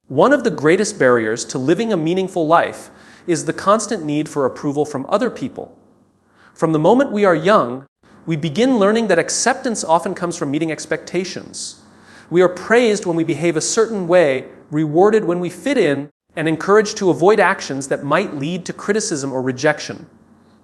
One of the greatest barriers to living a meaningful life is the constant need for approval from other people. From the moment we are young, we begin learning that acceptance often comes from meeting expectations. We are praised when we behave a certain way, rewarded when we fit in, and encouraged to avoid actions that might lead to criticism or rejection.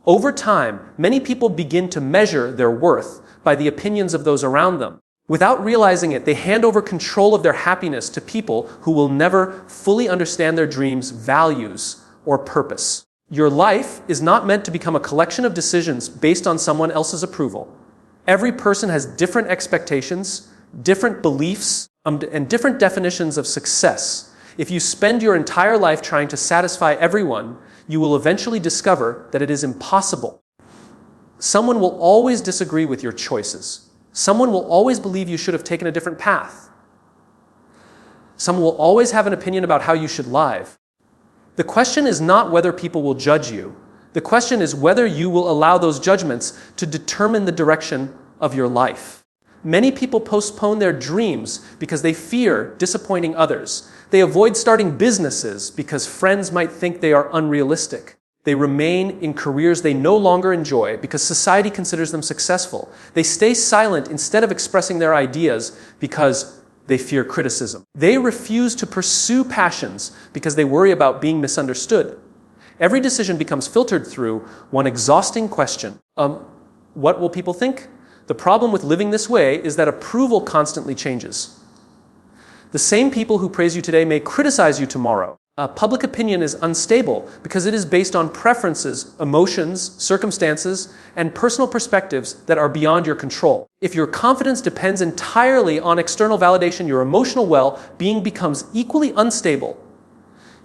Over time, many people begin to measure their worth by the opinions of those around them. Without realizing it, they hand over control of their happiness to people who will never fully understand their dreams, values, or purpose. Your life is not meant to become a collection of decisions based on someone else's approval. Every person has different expectations, different beliefs, and different definitions of success. If you spend your entire life trying to satisfy everyone, you will eventually discover that it is impossible. Someone will always disagree with your choices. Someone will always believe you should have taken a different path. Someone will always have an opinion about how you should live. The question is not whether people will judge you. The question is whether you will allow those judgments to determine the direction of your life. Many people postpone their dreams because they fear disappointing others. They avoid starting businesses because friends might think they are unrealistic. They remain in careers they no longer enjoy because society considers them successful. They stay silent instead of expressing their ideas because they fear criticism. They refuse to pursue passions because they worry about being misunderstood. Every decision becomes filtered through one exhausting question. What will people think? The problem with living this way is that approval constantly changes. The same people who praise you today may criticize you tomorrow. Public opinion is unstable because it is based on preferences, emotions, circumstances, and personal perspectives that are beyond your control. If your confidence depends entirely on external validation, your emotional well-being becomes equally unstable.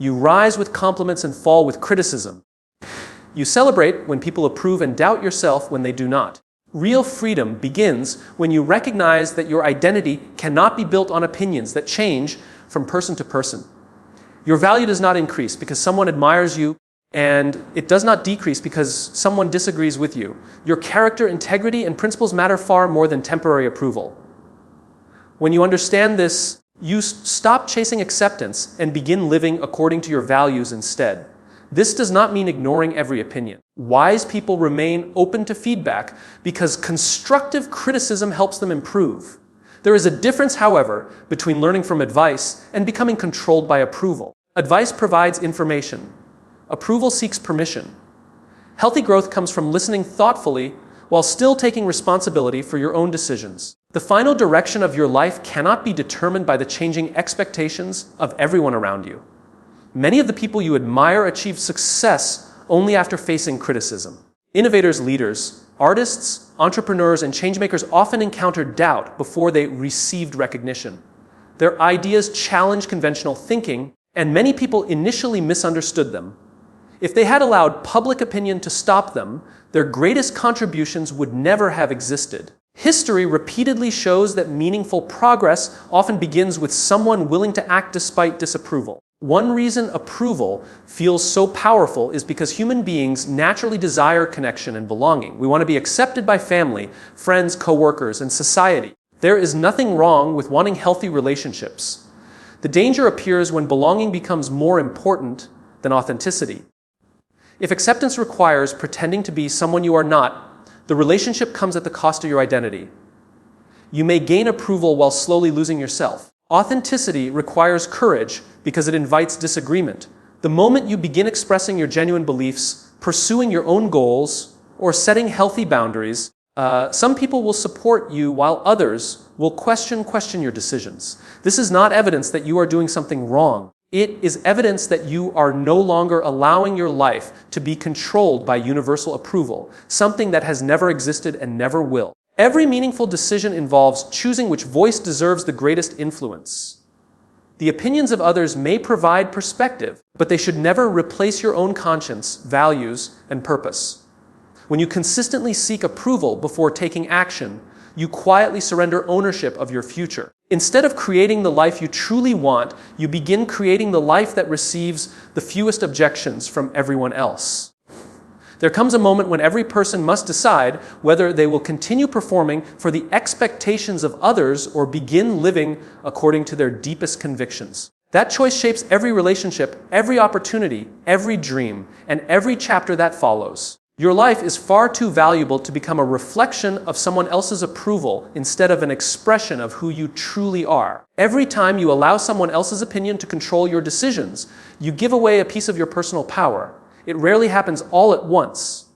You rise with compliments and fall with criticism. You celebrate when people approve and doubt yourself when they do not. Real freedom begins when you recognize that your identity cannot be built on opinions that change from person to person. Your value does not increase because someone admires you, and it does not decrease because someone disagrees with you. Your character, integrity, and principles matter far more than temporary approval. When you understand this, you stop chasing acceptance and begin living according to your values instead. This does not mean ignoring every opinion. Wise people remain open to feedback because constructive criticism helps them improve. There is a difference, however, between learning from advice and becoming controlled by approval. Advice provides information. Approval seeks permission. Healthy growth comes from listening thoughtfully while still taking responsibility for your own decisions. The final direction of your life cannot be determined by the changing expectations of everyone around you. Many of the people you admire achieve success only after facing criticism. Innovators, leaders, artists, entrepreneurs, and changemakers often encountered doubt before they received recognition. Their ideas challenged conventional thinking, and many people initially misunderstood them. If they had allowed public opinion to stop them, their greatest contributions would never have existed. History repeatedly shows that meaningful progress often begins with someone willing to act despite disapproval. One reason approval feels so powerful is because human beings naturally desire connection and belonging. We want to be accepted by family, friends, coworkers, and society. There is nothing wrong with wanting healthy relationships. The danger appears when belonging becomes more important than authenticity. If acceptance requires pretending to be someone you are not, the relationship comes at the cost of your identity. You may gain approval while slowly losing yourself. Authenticity requires courage because it invites disagreement. The moment you begin expressing your genuine beliefs, pursuing your own goals, or setting healthy boundaries, some people will support you while others will question your decisions. This is not evidence that you are doing something wrong. It is evidence that you are no longer allowing your life to be controlled by universal approval, something that has never existed and never will. Every meaningful decision involves choosing which voice deserves the greatest influence. The opinions of others may provide perspective, but they should never replace your own conscience, values, and purpose. When you consistently seek approval before taking action, you quietly surrender ownership of your future. Instead of creating the life you truly want, you begin creating the life that receives the fewest objections from everyone else. There comes a moment when every person must decide whether they will continue performing for the expectations of others or begin living according to their deepest convictions. That choice shapes every relationship, every opportunity, every dream, and every chapter that follows. Your life is far too valuable to become a reflection of someone else's approval instead of an expression of who you truly are. Every time you allow someone else's opinion to control your decisions, you give away a piece of your personal power. It rarely happens all at once.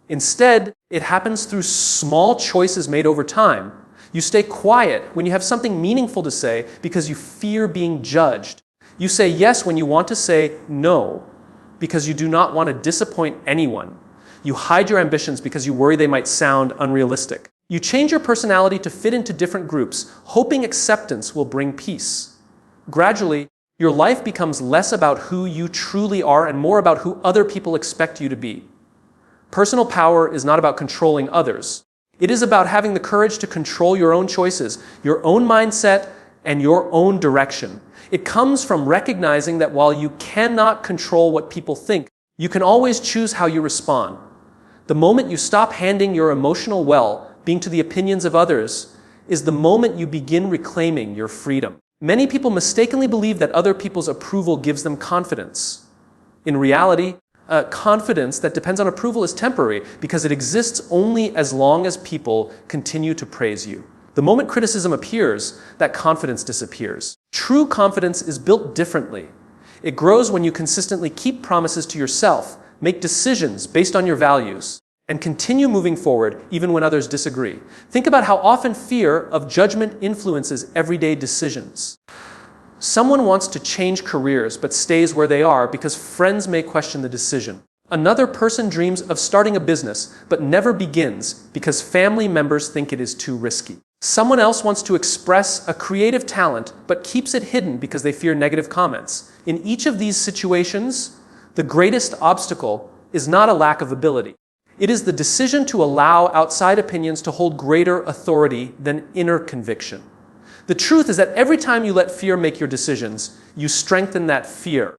Instead, it happens through small choices made over time. You stay quiet when you have something meaningful to say because you fear being judged. You say yes when you want to say no because you do not want to disappoint anyone. You hide your ambitions because you worry they might sound unrealistic. You change your personality to fit into different groups, hoping acceptance will bring peace. Gradually, your life becomes less about who you truly are and more about who other people expect you to be. Personal power is not about controlling others. It is about having the courage to control your own choices, your own mindset, and your own direction. It comes from recognizing that while you cannot control what people think, you can always choose how you respond. The moment you stop handing your emotional well-being to the opinions of others is the moment you begin reclaiming your freedom. Many people mistakenly believe that other people's approval gives them confidence. In reality, confidence that depends on approval is temporary because it exists only as long as people continue to praise you. The moment criticism appears, that confidence disappears. True confidence is built differently. It grows when you consistently keep promises to yourself, make decisions based on your values, and continue moving forward even when others disagree. Think about how often fear of judgment influences everyday decisions. Someone wants to change careers but stays where they are because friends may question the decision. Another person dreams of starting a business but never begins because family members think it is too risky. Someone else wants to express a creative talent but keeps it hidden because they fear negative comments. In each of these situations, the greatest obstacle is not a lack of ability. It is the decision to allow outside opinions to hold greater authority than inner conviction. The truth is that every time you let fear make your decisions, you strengthen that fear.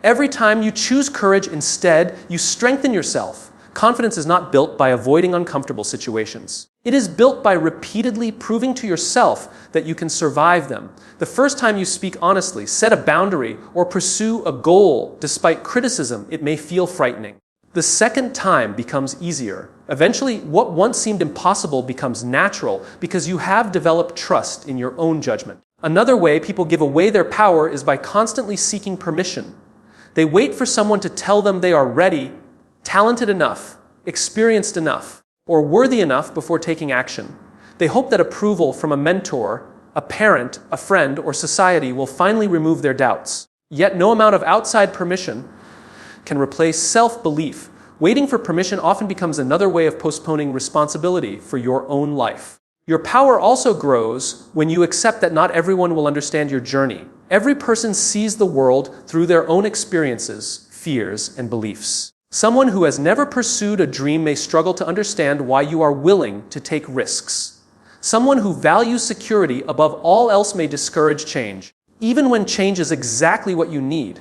Every time you choose courage instead, you strengthen yourself. Confidence is not built by avoiding uncomfortable situations. It is built by repeatedly proving to yourself that you can survive them. The first time you speak honestly, set a boundary, or pursue a goal despite criticism, it may feel frightening. The second time becomes easier. Eventually, what once seemed impossible becomes natural because you have developed trust in your own judgment. Another way people give away their power is by constantly seeking permission. They wait for someone to tell them they are ready, talented enough, experienced enough, or worthy enough before taking action. They hope that approval from a mentor, a parent, a friend, or society will finally remove their doubts. Yet no amount of outside permission can replace self-belief. Waiting for permission often becomes another way of postponing responsibility for your own life. Your power also grows when you accept that not everyone will understand your journey. Every person sees the world through their own experiences, fears, and beliefs. Someone who has never pursued a dream may struggle to understand why you are willing to take risks. Someone who values security above all else may discourage change, even when change is exactly what you need.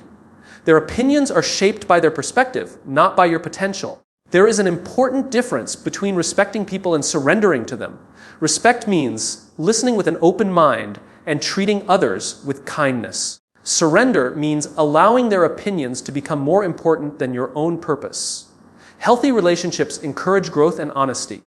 Their opinions are shaped by their perspective, not by your potential. There is an important difference between respecting people and surrendering to them. Respect means listening with an open mind and treating others with kindness. Surrender means allowing their opinions to become more important than your own purpose. Healthy relationships encourage growth and honesty.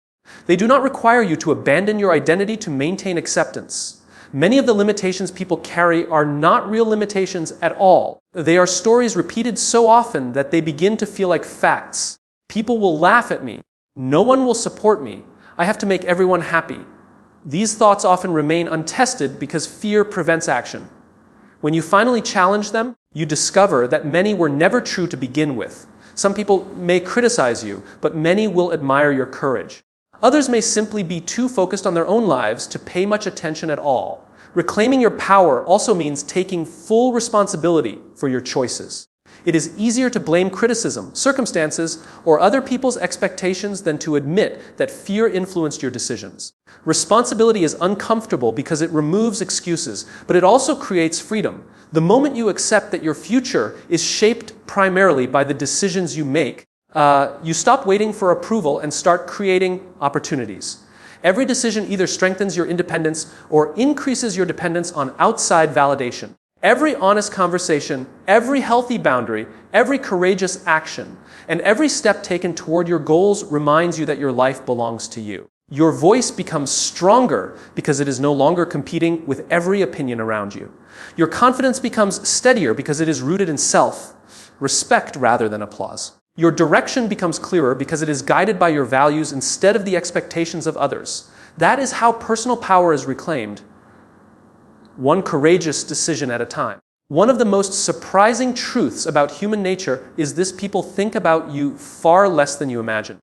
They do not require you to abandon your identity to maintain acceptance. Many of the limitations people carry are not real limitations at all. They are stories repeated so often that they begin to feel like facts. People will laugh at me. No one will support me. I have to make everyone happy. These thoughts often remain untested because fear prevents action. When you finally challenge them, you discover that many were never true to begin with. Some people may criticize you, but many will admire your courage. Others may simply be too focused on their own lives to pay much attention at all. Reclaiming your power also means taking full responsibility for your choices. It is easier to blame criticism, circumstances, or other people's expectations than to admit that fear influenced your decisions. Responsibility is uncomfortable because it removes excuses, but it also creates freedom. The moment you accept that your future is shaped primarily by the decisions you make, you stop waiting for approval and start creating opportunities. Every decision either strengthens your independence or increases your dependence on outside validation. Every honest conversation, every healthy boundary, every courageous action, and every step taken toward your goals reminds you that your life belongs to you. Your voice becomes stronger because it is no longer competing with every opinion around you. Your confidence becomes steadier because it is rooted in self-respect rather than applause. Your direction becomes clearer because it is guided by your values instead of the expectations of others. That is how personal power is reclaimed, one courageous decision at a time. One of the most surprising truths about human nature is this: people think about you far less than you imagine.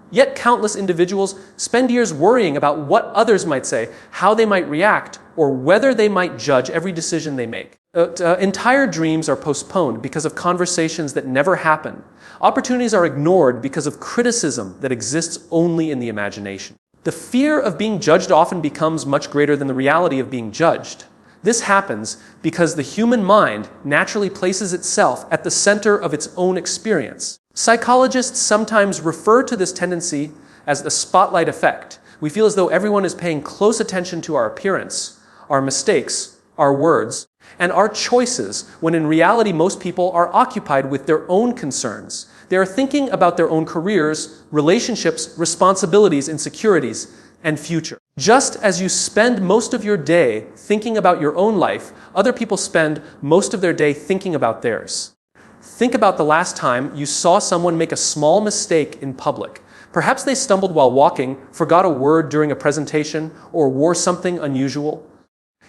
Yet countless individuals spend years worrying about what others might say, how they might react, or whether they might judge every decision they make. Entire dreams are postponed because of conversations that never happen. Opportunities are ignored because of criticism that exists only in the imagination. The fear of being judged often becomes much greater than the reality of being judged. This happens because the human mind naturally places itself at the center of its own experience. Psychologists sometimes refer to this tendency as the spotlight effect. We feel as though everyone is paying close attention to our appearance, our mistakes, our words, and our choices, when in reality most people are occupied with their own concerns. They are thinking about their own careers, relationships, responsibilities, insecurities, and future. Just as you spend most of your day thinking about your own life, other people spend most of their day thinking about theirs. Think about the last time you saw someone make a small mistake in public. Perhaps they stumbled while walking, forgot a word during a presentation, or wore something unusual.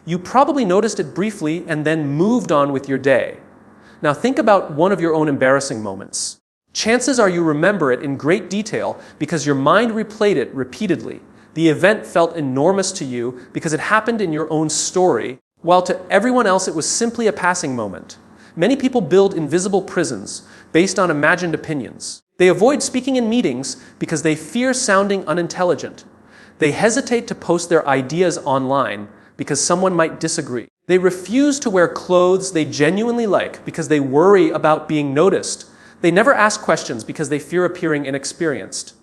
You probably noticed it briefly and then moved on with your day. Now think about one of your own embarrassing moments. Chances are you remember it in great detail because your mind replayed it repeatedly. The event felt enormous to you because it happened in your own story, while to everyone else it was simply a passing moment. Many people build invisible prisons based on imagined opinions. They avoid speaking in meetings because they fear sounding unintelligent. They hesitate to post their ideas online because someone might disagree. They refuse to wear clothes they genuinely like because they worry about being noticed. They never ask questions because they fear appearing inexperienced.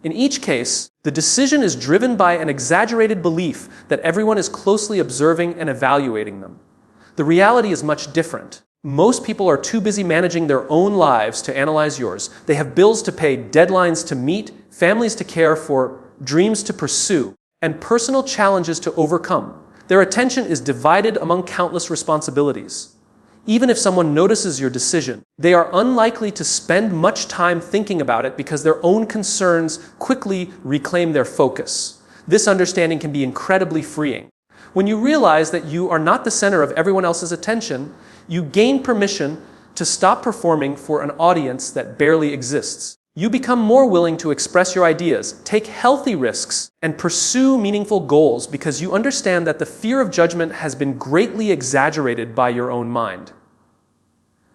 In each case, the decision is driven by an exaggerated belief that everyone is closely observing and evaluating them. The reality is much different. Most people are too busy managing their own lives to analyze yours. They have bills to pay, deadlines to meet, families to care for, dreams to pursue, and personal challenges to overcome. Their attention is divided among countless responsibilities. Even if someone notices your decision, they are unlikely to spend much time thinking about it because their own concerns quickly reclaim their focus. This understanding can be incredibly freeing. When you realize that you are not the center of everyone else's attention, you gain permission to stop performing for an audience that barely exists. You become more willing to express your ideas, take healthy risks, and pursue meaningful goals because you understand that the fear of judgment has been greatly exaggerated by your own mind.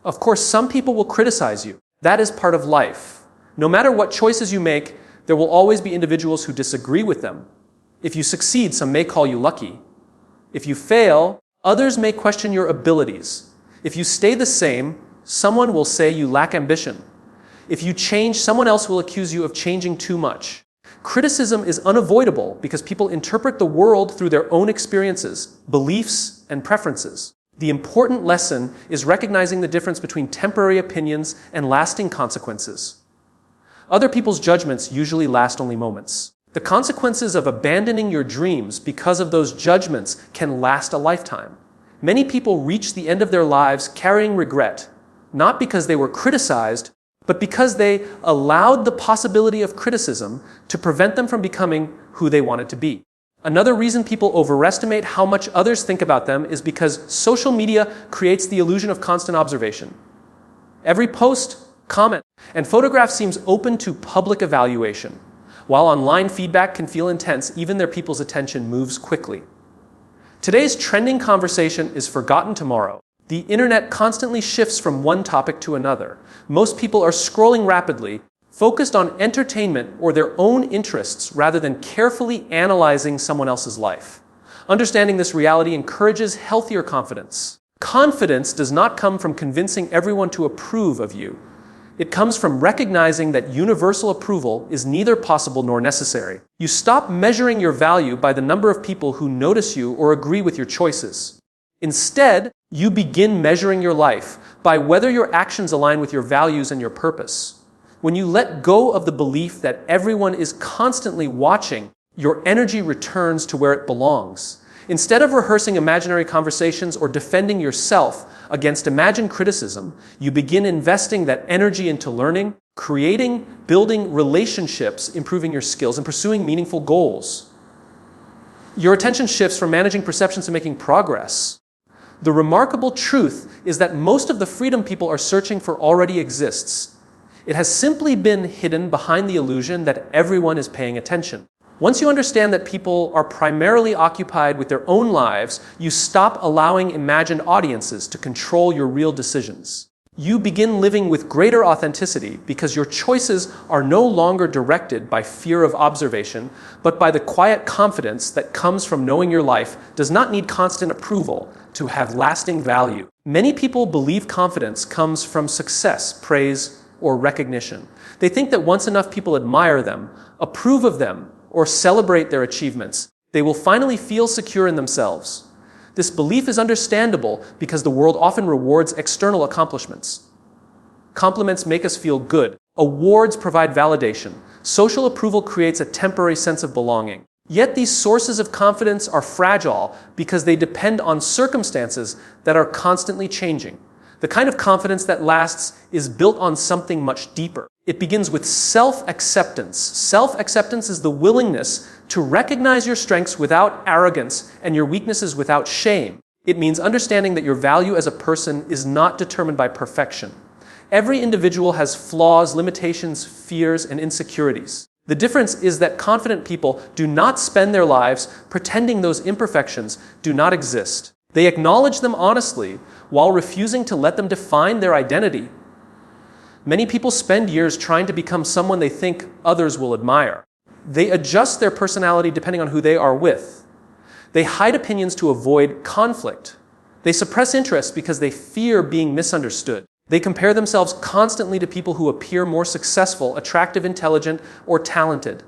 Of course, some people will criticize you. That is part of life. No matter what choices you make, there will always be individuals who disagree with them. If you succeed, some may call you lucky. If you fail, others may question your abilities. If you stay the same, someone will say you lack ambition. If you change, someone else will accuse you of changing too much. Criticism is unavoidable because people interpret the world through their own experiences, beliefs, and preferences. The important lesson is recognizing the difference between temporary opinions and lasting consequences. Other people's judgments usually last only moments. The consequences of abandoning your dreams because of those judgments can last a lifetime. Many people reach the end of their lives carrying regret, not because they were criticized, but because they allowed the possibility of criticism to prevent them from becoming who they wanted to be. Another reason people overestimate how much others think about them is because social media creates the illusion of constant observation. Every post, comment, and photograph seems open to public evaluation. While online feedback can feel intense, even their people's attention moves quickly. Today's trending conversation is forgotten tomorrow. The internet constantly shifts from one topic to another. Most people are scrolling rapidly, focused on entertainment or their own interests rather than carefully analyzing someone else's life. Understanding this reality encourages healthier confidence. Confidence does not come from convincing everyone to approve of you. It comes from recognizing that universal approval is neither possible nor necessary. You stop measuring your value by the number of people who notice you or agree with your choices. Instead, you begin measuring your life by whether your actions align with your values and your purpose. When you let go of the belief that everyone is constantly watching, your energy returns to where it belongs. Instead of rehearsing imaginary conversations or defending yourself against imagined criticism, you begin investing that energy into learning, creating, building relationships, improving your skills, and pursuing meaningful goals. Your attention shifts from managing perceptions to making progress. The remarkable truth is that most of the freedom people are searching for already exists. It has simply been hidden behind the illusion that everyone is paying attention. Once you understand that people are primarily occupied with their own lives, you stop allowing imagined audiences to control your real decisions. You begin living with greater authenticity because your choices are no longer directed by fear of observation, but by the quiet confidence that comes from knowing your life does not need constant approval to have lasting value. Many people believe confidence comes from success, praise, or recognition. They think that once enough people admire them, approve of them, or celebrate their achievements, they will finally feel secure in themselves. This belief is understandable because the world often rewards external accomplishments. Compliments make us feel good. Awards provide validation. Social approval creates a temporary sense of belonging. Yet these sources of confidence are fragile because they depend on circumstances that are constantly changing. The kind of confidence that lasts is built on something much deeper. It begins with self-acceptance. Self-acceptance is the willingness to recognize your strengths without arrogance and your weaknesses without shame. It means understanding that your value as a person is not determined by perfection. Every individual has flaws, limitations, fears, and insecurities. The difference is that confident people do not spend their lives pretending those imperfections do not exist. They acknowledge them honestly while refusing to let them define their identity. Many people spend years trying to become someone they think others will admire. They adjust their personality depending on who they are with. They hide opinions to avoid conflict. They suppress interests because they fear being misunderstood. They compare themselves constantly to people who appear more successful, attractive, intelligent, or talented.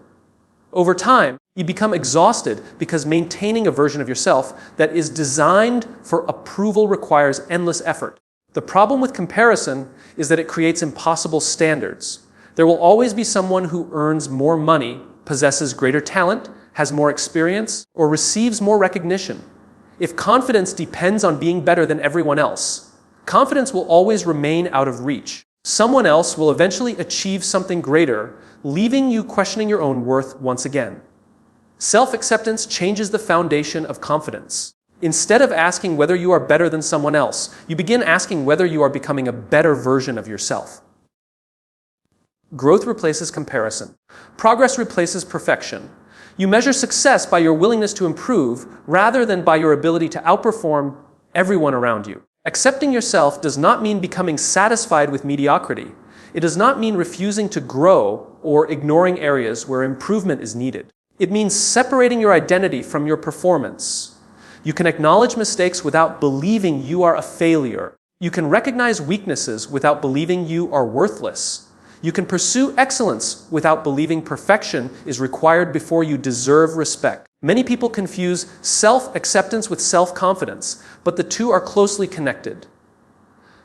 Over time, you become exhausted because maintaining a version of yourself that is designed for approval requires endless effort. The problem with comparison is that it creates impossible standards. There will always be someone who earns more money, possesses greater talent, has more experience, or receives more recognition. If confidence depends on being better than everyone else, confidence will always remain out of reach. Someone else will eventually achieve something greater, leaving you questioning your own worth once again. Self-acceptance changes the foundation of confidence. Instead of asking whether you are better than someone else, you begin asking whether you are becoming a better version of yourself. Growth replaces comparison. Progress replaces perfection. You measure success by your willingness to improve rather than by your ability to outperform everyone around you. Accepting yourself does not mean becoming satisfied with mediocrity. It does not mean refusing to grow or ignoring areas where improvement is needed. It means separating your identity from your performance. You can acknowledge mistakes without believing you are a failure. You can recognize weaknesses without believing you are worthless. You can pursue excellence without believing perfection is required before you deserve respect. Many people confuse self-acceptance with self-confidence, but the two are closely connected.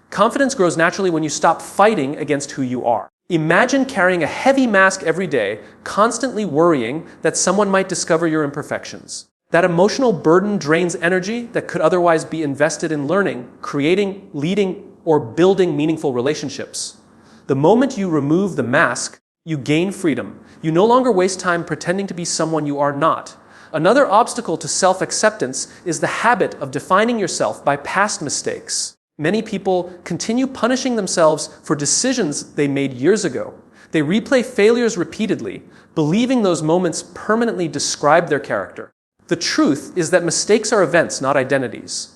Confidence grows naturally when you stop fighting against who you are. Imagine carrying a heavy mask every day, constantly worrying that someone might discover your imperfections. That emotional burden drains energy that could otherwise be invested in learning, creating, leading, or building meaningful relationships. The moment you remove the mask, you gain freedom. You no longer waste time pretending to be someone you are not. Another obstacle to self-acceptance is the habit of defining yourself by past mistakes. Many people continue punishing themselves for decisions they made years ago. They replay failures repeatedly, believing those moments permanently describe their character. The truth is that mistakes are events, not identities.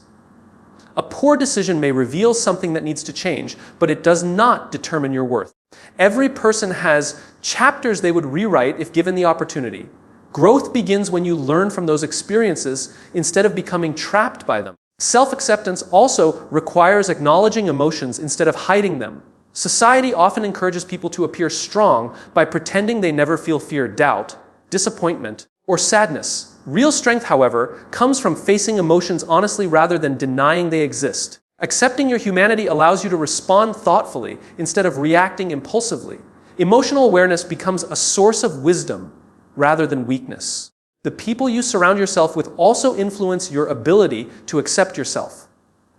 A poor decision may reveal something that needs to change, but it does not determine your worth. Every person has chapters they would rewrite if given the opportunity. Growth begins when you learn from those experiences instead of becoming trapped by them. Self-acceptance also requires acknowledging emotions instead of hiding them. Society often encourages people to appear strong by pretending they never feel fear, doubt, disappointment, or sadness. Real strength, however, comes from facing emotions honestly rather than denying they exist. Accepting your humanity allows you to respond thoughtfully instead of reacting impulsively. Emotional awareness becomes a source of wisdom rather than weakness. The people you surround yourself with also influence your ability to accept yourself.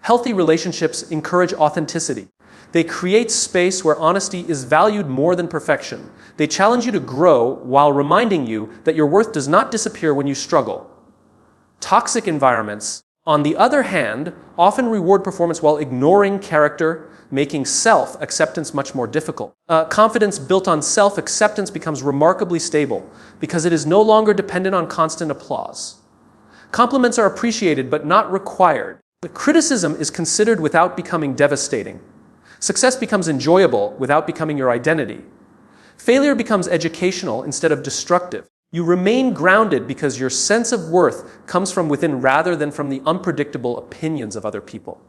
Healthy relationships encourage authenticity. They create space where honesty is valued more than perfection. They challenge you to grow while reminding you that your worth does not disappear when you struggle. Toxic environments, on the other hand, often reward performance while ignoring character, making self-acceptance much more difficult. Confidence built on self-acceptance becomes remarkably stable because it is no longer dependent on constant applause. Compliments are appreciated but not required. The criticism is considered without becoming devastating. Success becomes enjoyable without becoming your identity. Failure becomes educational instead of destructive. You remain grounded because your sense of worth comes from within rather than from the unpredictable opinions of other people.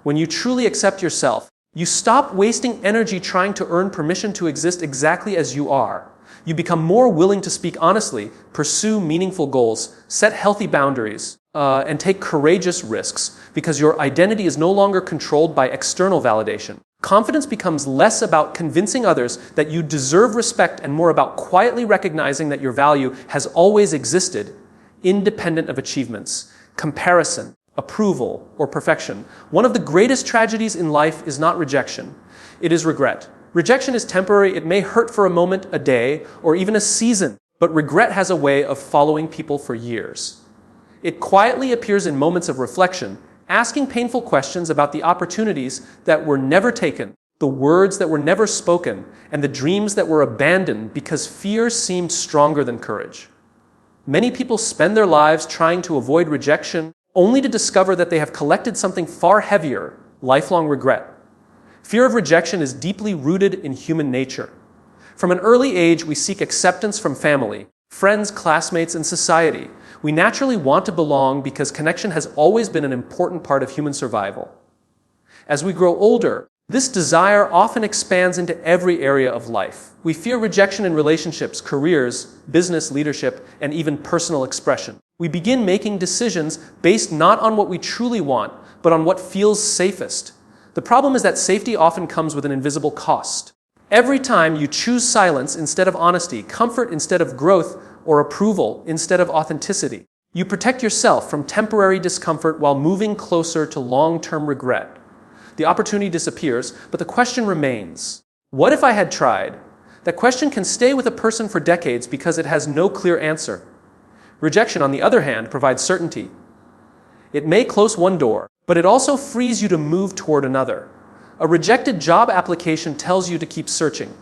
When you truly accept yourself, you stop wasting energy trying to earn permission to exist exactly as you are. You become more willing to speak honestly, pursue meaningful goals, set healthy boundaries, and take courageous risks because your identity is no longer controlled by external validation. Confidence becomes less about convincing others that you deserve respect and more about quietly recognizing that your value has always existed, independent of achievements, comparison, approval, or perfection. One of the greatest tragedies in life is not rejection. It is regret. Rejection is temporary. It may hurt for a moment, a day, or even a season, but regret has a way of following people for years. It quietly appears in moments of reflection, asking painful questions about the opportunities that were never taken, the words that were never spoken, and the dreams that were abandoned because fear seemed stronger than courage. Many people spend their lives trying to avoid rejection, only to discover that they have collected something far heavier, lifelong regret. Fear of rejection is deeply rooted in human nature. From an early age, we seek acceptance from family, friends, classmates, and society. We naturally want to belong because connection has always been an important part of human survival. As we grow older, this desire often expands into every area of life. We fear rejection in relationships, careers, business, leadership, and even personal expression. We begin making decisions based not on what we truly want, but on what feels safest. The problem is that safety often comes with an invisible cost. Every time you choose silence instead of honesty, comfort instead of growth, or approval instead of authenticity, you protect yourself from temporary discomfort while moving closer to long-term regret. The opportunity disappears, but the question remains. What if I had tried? That question can stay with a person for decades because it has no clear answer. Rejection, on the other hand, provides certainty. It may close one door, but it also frees you to move toward another. A rejected job application tells you to keep searching.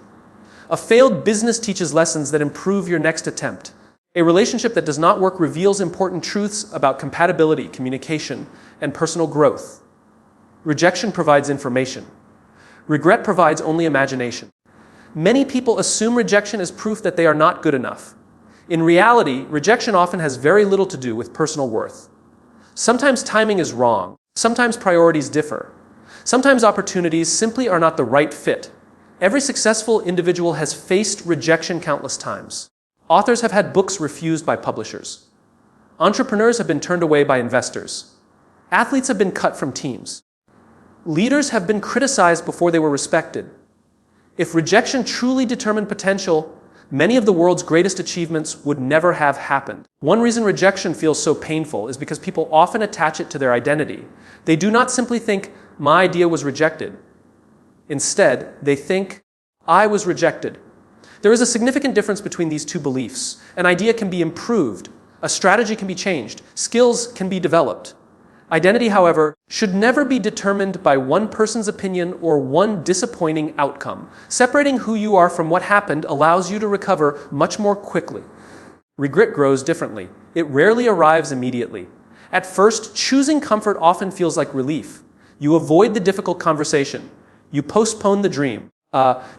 A failed business teaches lessons that improve your next attempt. A relationship that does not work reveals important truths about compatibility, communication, and personal growth. Rejection provides information. Regret provides only imagination. Many people assume rejection is proof that they are not good enough. In reality, rejection often has very little to do with personal worth. Sometimes timing is wrong. Sometimes priorities differ. Sometimes opportunities simply are not the right fit. Every successful individual has faced rejection countless times. Authors have had books refused by publishers. Entrepreneurs have been turned away by investors. Athletes have been cut from teams. Leaders have been criticized before they were respected. If rejection truly determined potential, many of the world's greatest achievements would never have happened. One reason rejection feels so painful is because people often attach it to their identity. They do not simply think, my idea was rejected. Instead, they think, I was rejected. There is a significant difference between these two beliefs. An idea can be improved, a strategy can be changed, skills can be developed. Identity, however, should never be determined by one person's opinion or one disappointing outcome. Separating who you are from what happened allows you to recover much more quickly. Regret grows differently. It rarely arrives immediately. At first, choosing comfort often feels like relief. You avoid the difficult conversation. You postpone the dream.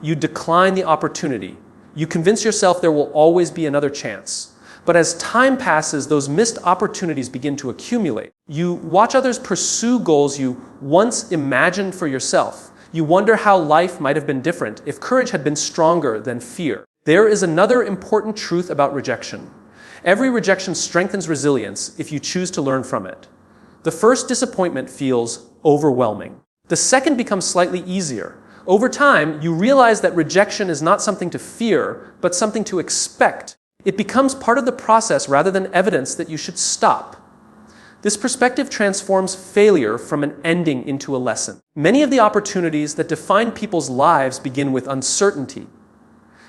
You decline the opportunity. You convince yourself there will always be another chance. But as time passes, those missed opportunities begin to accumulate. You watch others pursue goals you once imagined for yourself. You wonder how life might have been different if courage had been stronger than fear. There is another important truth about rejection. Every rejection strengthens resilience if you choose to learn from it. The first disappointment feels overwhelming. The second becomes slightly easier. Over time, you realize that rejection is not something to fear, but something to expect. It becomes part of the process rather than evidence that you should stop. This perspective transforms failure from an ending into a lesson. Many of the opportunities that define people's lives begin with uncertainty.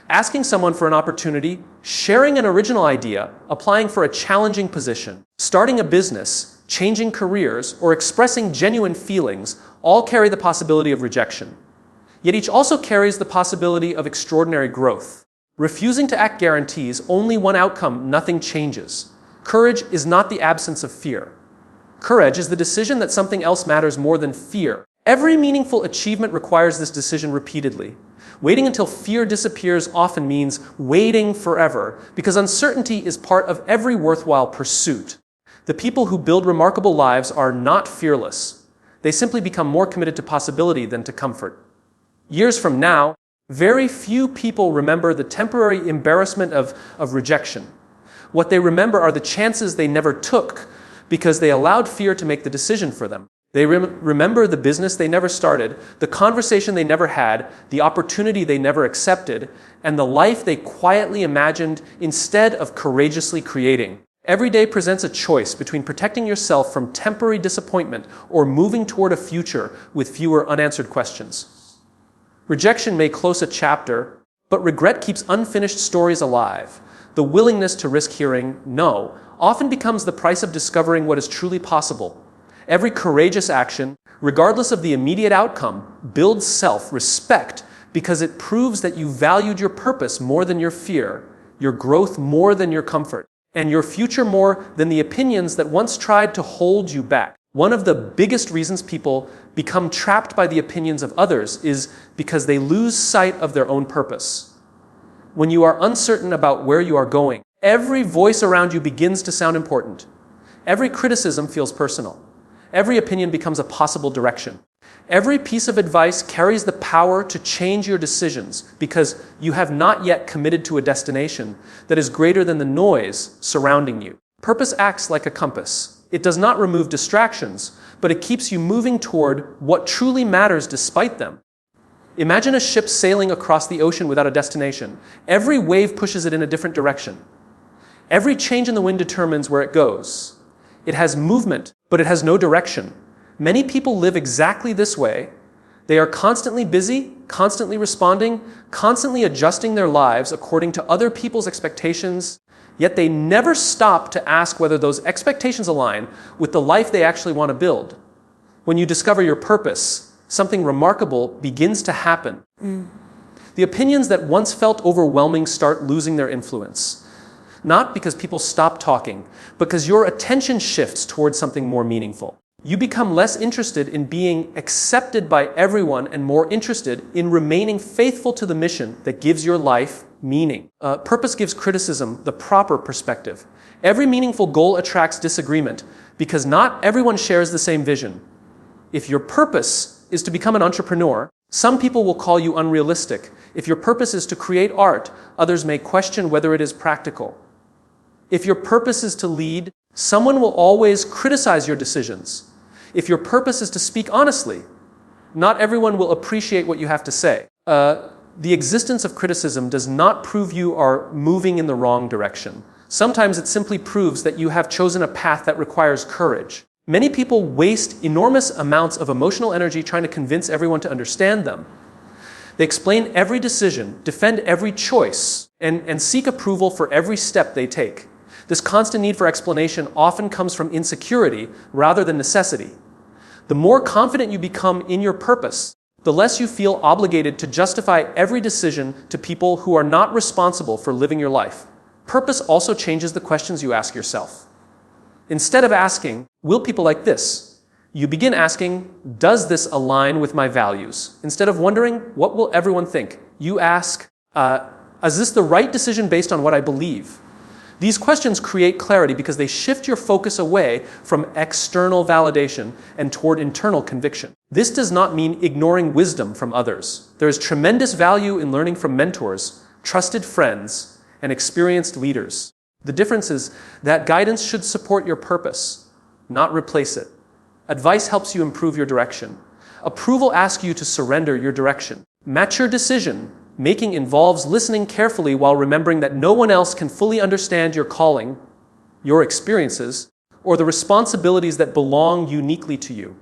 Asking someone for an opportunity, sharing an original idea, applying for a challenging position, starting a business, changing careers, or expressing genuine feelings all carry the possibility of rejection. Yet each also carries the possibility of extraordinary growth. Refusing to act guarantees only one outcome: nothing changes. Courage is not the absence of fear. Courage is the decision that something else matters more than fear. Every meaningful achievement requires this decision repeatedly. Waiting until fear disappears often means waiting forever, because uncertainty is part of every worthwhile pursuit. The people who build remarkable lives are not fearless. They simply become more committed to possibility than to comfort. Years from now, very few people remember the temporary embarrassment of rejection. What they remember are the chances they never took because they allowed fear to make the decision for them. They remember the business they never started, the conversation they never had, the opportunity they never accepted, and the life they quietly imagined instead of courageously creating. Every day presents a choice between protecting yourself from temporary disappointment or moving toward a future with fewer unanswered questions. Rejection may close a chapter, but regret keeps unfinished stories alive. The willingness to risk hearing no often becomes the price of discovering what is truly possible. Every courageous action, regardless of the immediate outcome, builds self-respect because it proves that you valued your purpose more than your fear, your growth more than your comfort, and your future more than the opinions that once tried to hold you back. One of the biggest reasons people become trapped by the opinions of others is because they lose sight of their own purpose. When you are uncertain about where you are going, every voice around you begins to sound important. Every criticism feels personal. Every opinion becomes a possible direction. Every piece of advice carries the power to change your decisions because you have not yet committed to a destination that is greater than the noise surrounding you. Purpose acts like a compass. It does not remove distractions, but it keeps you moving toward what truly matters despite them. Imagine a ship sailing across the ocean without a destination. Every wave pushes it in a different direction. Every change in the wind determines where it goes. It has movement, but it has no direction. Many people live exactly this way. They are constantly busy, constantly responding, constantly adjusting their lives according to other people's expectations, yet they never stop to ask whether those expectations align with the life they actually want to build. When you discover your purpose, something remarkable begins to happen. The opinions that once felt overwhelming start losing their influence. Not because people stop talking, because your attention shifts towards something more meaningful. You become less interested in being accepted by everyone and more interested in remaining faithful to the mission that gives your life meaning. Purpose gives criticism the proper perspective. Every meaningful goal attracts disagreement because not everyone shares the same vision. If your purpose is to become an entrepreneur, some people will call you unrealistic. If your purpose is to create art, others may question whether it is practical. If your purpose is to lead, someone will always criticize your decisions. If your purpose is to speak honestly, not everyone will appreciate what you have to say. The existence of criticism does not prove you are moving in the wrong direction. Sometimes it simply proves that you have chosen a path that requires courage. Many people waste enormous amounts of emotional energy trying to convince everyone to understand them. They explain every decision, defend every choice, and seek approval for every step they take. This constant need for explanation often comes from insecurity rather than necessity. The more confident you become in your purpose, the less you feel obligated to justify every decision to people who are not responsible for living your life. Purpose also changes the questions you ask yourself. Instead of asking, will people like this? You begin asking, does this align with my values? Instead of wondering, what will everyone think? You ask, is this the right decision based on what I believe? These questions create clarity because they shift your focus away from external validation and toward internal conviction. This does not mean ignoring wisdom from others. There is tremendous value in learning from mentors, trusted friends, and experienced leaders. The difference is that guidance should support your purpose, not replace it. Advice helps you improve your direction. Approval asks you to surrender your direction. Mature decision making involves listening carefully while remembering that no one else can fully understand your calling, your experiences, or the responsibilities that belong uniquely to you.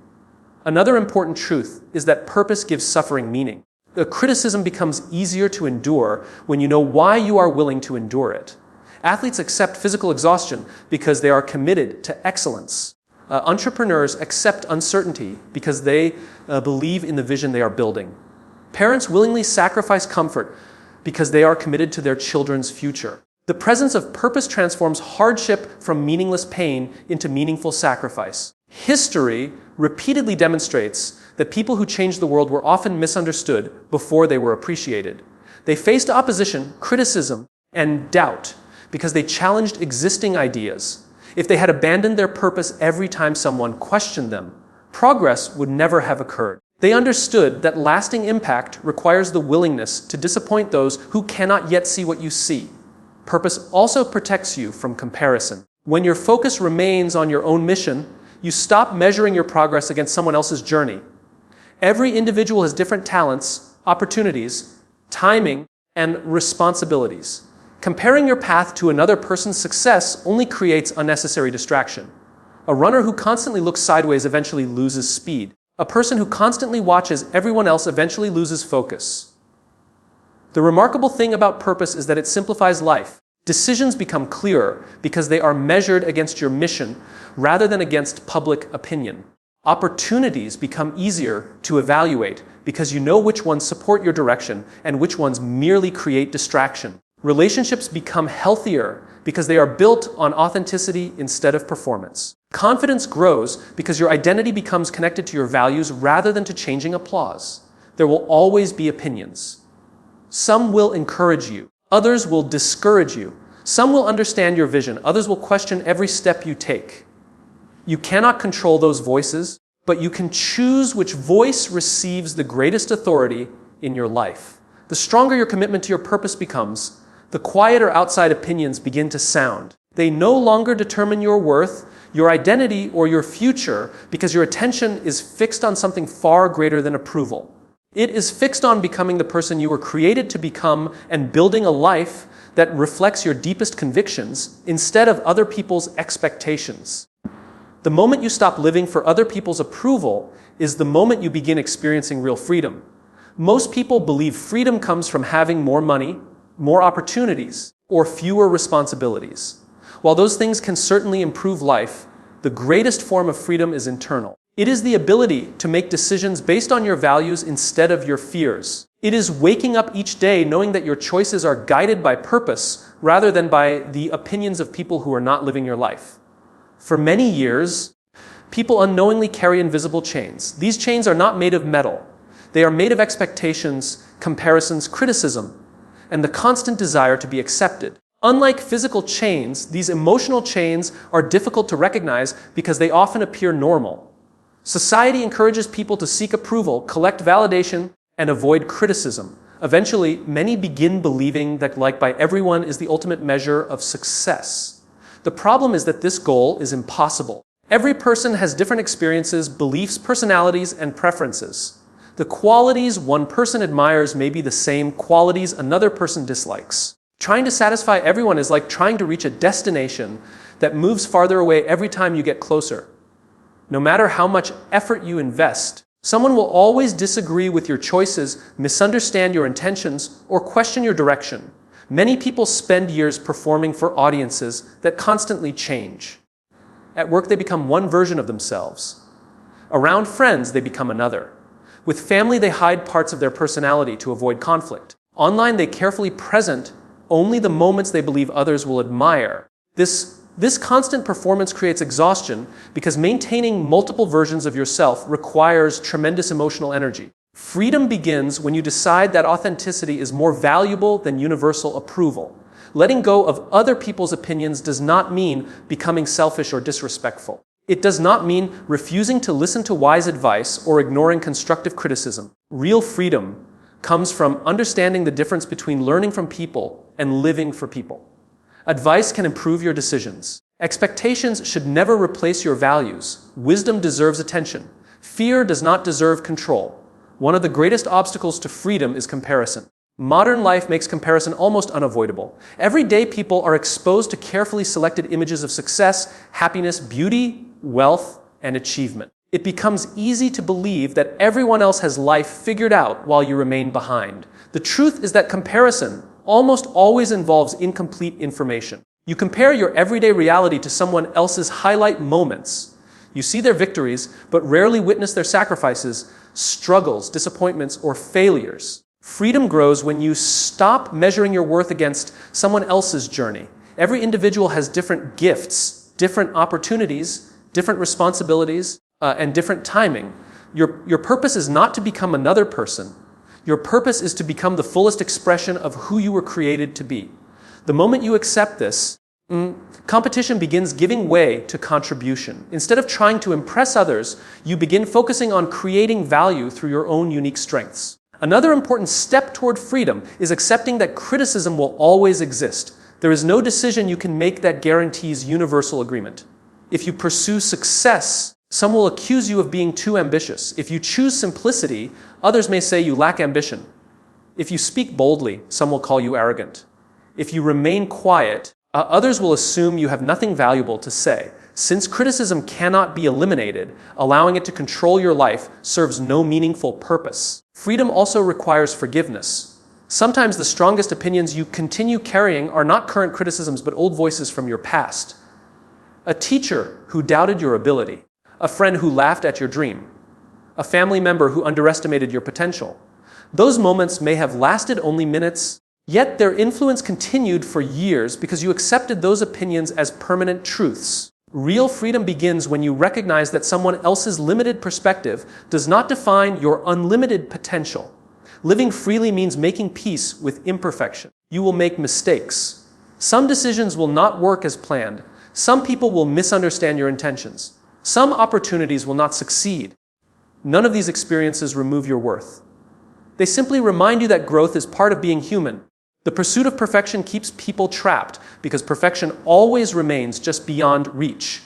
Another important truth is that purpose gives suffering meaning. The criticism becomes easier to endure when you know why you are willing to endure it. Athletes accept physical exhaustion because they are committed to excellence. Entrepreneurs accept uncertainty because they believe in the vision they are building. Parents willingly sacrifice comfort because they are committed to their children's future. The presence of purpose transforms hardship from meaningless pain into meaningful sacrifice. History repeatedly demonstrates that people who changed the world were often misunderstood before they were appreciated. They faced opposition, criticism, and doubt because they challenged existing ideas. If they had abandoned their purpose every time someone questioned them, progress would never have occurred. They understood that lasting impact requires the willingness to disappoint those who cannot yet see what you see. Purpose also protects you from comparison. When your focus remains on your own mission, you stop measuring your progress against someone else's journey. Every individual has different talents, opportunities, timing, and responsibilities. Comparing your path to another person's success only creates unnecessary distraction. A runner who constantly looks sideways eventually loses speed. A person who constantly watches everyone else eventually loses focus. The remarkable thing about purpose is that it simplifies life. Decisions become clearer because they are measured against your mission rather than against public opinion. Opportunities become easier to evaluate because you know which ones support your direction and which ones merely create distraction. Relationships become healthier because they are built on authenticity instead of performance. Confidence grows because your identity becomes connected to your values rather than to changing applause. There will always be opinions. Some will encourage you. Others will discourage you. Some will understand your vision. Others will question every step you take. You cannot control those voices, but you can choose which voice receives the greatest authority in your life. The stronger your commitment to your purpose becomes, the quieter outside opinions begin to sound. They no longer determine your worth, your identity, or your future because your attention is fixed on something far greater than approval. It is fixed on becoming the person you were created to become and building a life that reflects your deepest convictions instead of other people's expectations. The moment you stop living for other people's approval is the moment you begin experiencing real freedom. Most people believe freedom comes from having more money, more opportunities, or fewer responsibilities. While those things can certainly improve life, the greatest form of freedom is internal. It is the ability to make decisions based on your values instead of your fears. It is waking up each day knowing that your choices are guided by purpose rather than by the opinions of people who are not living your life. For many years, people unknowingly carry invisible chains. These chains are not made of metal. They are made of expectations, comparisons, criticism, and the constant desire to be accepted. Unlike physical chains, these emotional chains are difficult to recognize because they often appear normal. Society encourages people to seek approval, collect validation, and avoid criticism. Eventually, many begin believing that liked by everyone is the ultimate measure of success. The problem is that this goal is impossible. Every person has different experiences, beliefs, personalities, and preferences. The qualities one person admires may be the same qualities another person dislikes. Trying to satisfy everyone is like trying to reach a destination that moves farther away every time you get closer. No matter how much effort you invest, someone will always disagree with your choices, misunderstand your intentions, or question your direction. Many people spend years performing for audiences that constantly change. At work, they become one version of themselves. Around friends, they become another. With family, they hide parts of their personality to avoid conflict. Online, they carefully present only the moments they believe others will admire. This constant performance creates exhaustion because maintaining multiple versions of yourself requires tremendous emotional energy. Freedom begins when you decide that authenticity is more valuable than universal approval. Letting go of other people's opinions does not mean becoming selfish or disrespectful. It does not mean refusing to listen to wise advice or ignoring constructive criticism. Real freedom comes from understanding the difference between learning from people and living for people. Advice can improve your decisions. Expectations should never replace your values. Wisdom deserves attention. Fear does not deserve control. One of the greatest obstacles to freedom is comparison. Modern life makes comparison almost unavoidable. Every day people are exposed to carefully selected images of success, happiness, beauty, wealth, and achievement. It becomes easy to believe that everyone else has life figured out while you remain behind. The truth is that comparison almost always involves incomplete information. You compare your everyday reality to someone else's highlight moments. You see their victories, but rarely witness their sacrifices, struggles, disappointments, or failures. Freedom grows when you stop measuring your worth against someone else's journey. Every individual has different gifts, different opportunities, different responsibilities, and different timing. Your purpose is not to become another person. Your purpose is to become the fullest expression of who you were created to be. The moment you accept this, competition begins giving way to contribution. Instead of trying to impress others, you begin focusing on creating value through your own unique strengths. Another important step toward freedom is accepting that criticism will always exist. There is no decision you can make that guarantees universal agreement. If you pursue success, some will accuse you of being too ambitious. If you choose simplicity, others may say you lack ambition. If you speak boldly, some will call you arrogant. If you remain quiet, others will assume you have nothing valuable to say. Since criticism cannot be eliminated, allowing it to control your life serves no meaningful purpose. Freedom also requires forgiveness. Sometimes the strongest opinions you continue carrying are not current criticisms but old voices from your past. A teacher who doubted your ability, a friend who laughed at your dream, a family member who underestimated your potential. Those moments may have lasted only minutes, yet their influence continued for years because you accepted those opinions as permanent truths. Real freedom begins when you recognize that someone else's limited perspective does not define your unlimited potential. Living freely means making peace with imperfection. You will make mistakes. Some decisions will not work as planned. Some people will misunderstand your intentions. Some opportunities will not succeed. None of these experiences remove your worth. They simply remind you that growth is part of being human. The pursuit of perfection keeps people trapped because perfection always remains just beyond reach.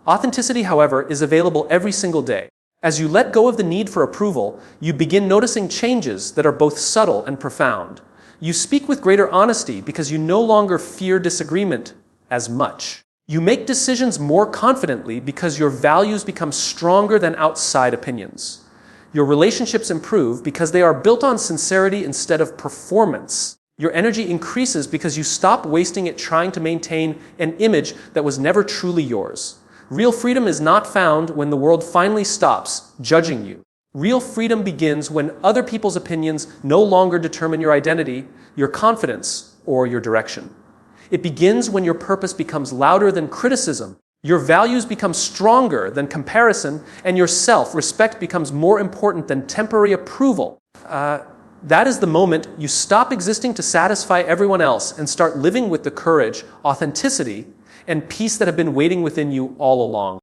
Authenticity, however, is available every single day. As you let go of the need for approval, you begin noticing changes that are both subtle and profound. You speak with greater honesty because you no longer fear disagreement as much. You make decisions more confidently because your values become stronger than outside opinions. Your relationships improve because they are built on sincerity instead of performance. Your energy increases because you stop wasting it trying to maintain an image that was never truly yours. Real freedom is not found when the world finally stops judging you. Real freedom begins when other people's opinions no longer determine your identity, your confidence, or your direction. It begins when your purpose becomes louder than criticism, your values become stronger than comparison, and your self-respect becomes more important than temporary approval. That is the moment you stop existing to satisfy everyone else and start living with the courage, authenticity, and peace that have been waiting within you all along.